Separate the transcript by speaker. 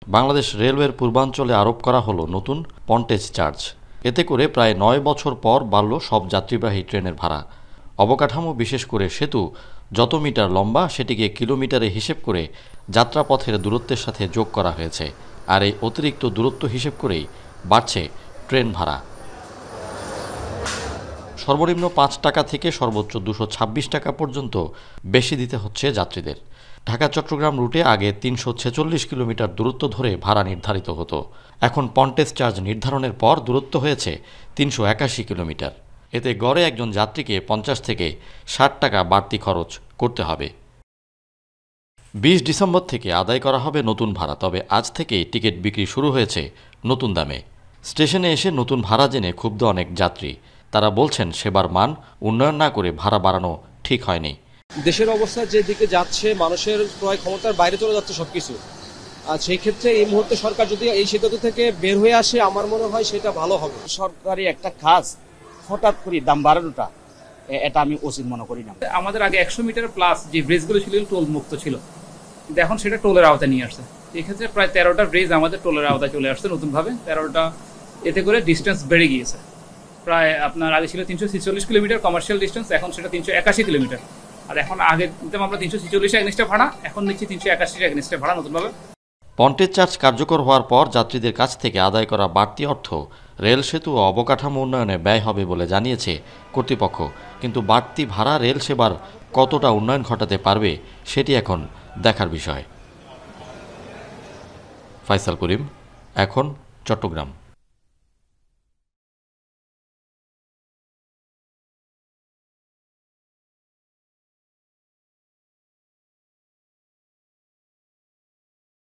Speaker 1: বাংলাদেশ রেলওয়ের পূর্বাঞ্চলে আরোপ করা হলো নতুন পন্টেজ চার্জ। এতে করে প্রায় ৯ বছর পর বাড়ল সব যাত্রীবাহী ট্রেনের ভাড়া। অবকাঠামো, বিশেষ করে সেতু যত মিটার লম্বা সেটিকে কিলোমিটারে হিসেব করে যাত্রাপথের দূরত্বের সাথে যোগ করা হয়েছে। আর এই অতিরিক্ত দূরত্ব হিসেব করেই বাড়ছে ট্রেন ভাড়া। সর্বনিম্ন ৫ টাকা থেকে সর্বোচ্চ ২২৬ টাকা পর্যন্ত বেশি দিতে হচ্ছে যাত্রীদের। ঢাকা চট্টগ্রাম রুটে আগে ৩৪৬ কিলোমিটার দূরত্ব ধরে ভাড়া নির্ধারিত হতো। এখন পন্টেজ চার্জ নির্ধারণের পর দূরত্ব হয়েছে ৩৮১ কিলোমিটার। এতে গড়ে একজন যাত্রীকে ৫০ থেকে ৬০ টাকা বাড়তি খরচ করতে হবে। ২০ ডিসেম্বর থেকে আদায় করা হবে নতুন ভাড়া। তবে আজ থেকেই টিকিট বিক্রি শুরু হয়েছে নতুন দামে। স্টেশনে এসে নতুন ভাড়া জেনে ক্ষুব্ধ অনেক যাত্রী। তারা বলছেন, সেবার মান উন্নয়ন না করে ভাড়া বাড়ানো ঠিক হয়নি।
Speaker 2: দেশের অবস্থা যেদিকে যাচ্ছে, মানুষের ক্রয় ক্ষমতার বাইরে চলে যাচ্ছে সবকিছু। আর সেই ক্ষেত্রে এই মুহূর্তে সরকার যদি এই সিদ্ধান্ত থেকে বের হয়ে আসে, আমার মনে হয় সেটা ভালো হবে।
Speaker 3: সরকারি একটা কাজ হঠাৎ করে দাম বাড়ানোটা, এটা আমি উচিত মনে করি না।
Speaker 4: আমাদের আগে ১০০ মিটার প্লাস যে ব্রিজগুলো ছিল টোল মুক্ত ছিল, কিন্তু এখন সেটা টোলের আওতায় নিয়ে আসছে। এক্ষেত্রে প্রায় ১৩টা ব্রিজ আমাদের টোলের আওতায় চলে আসছে নতুনভাবে। ১৩টা, এতে করে ডিস্টেন্স বেড়ে গিয়েছে। প্রায় আপনার আগে ছিল ৩৪৬ কিলোমিটার কমার্শিয়াল ডিস্টেন্স, এখন সেটা ৩৮১ কিলোমিটার। আর এখন আগে দিতাম আমরা ৩৪৬ এগনিস্টে ভাড়া, এখন নিচ্ছি ৩৮১ এগনিস্টে ভাড়া নতুনভাবে।
Speaker 1: পন্টেজ চার্জ কার্যকর হওয়ার পর যাত্রীদের কাছ থেকে আদায় করা বাড়তি অর্থ রেল, সেতু ও অবকাঠামো উন্নয়নে ব্যয় হবে বলে জানিয়েছে কর্তৃপক্ষ। কিন্তু বাড়তি ভাড়া রেল সেবার কতটা উন্নয়ন ঘটাতে পারবে সেটি এখন দেখার বিষয়। ফাইসাল করিম, এখন চট্টগ্রাম।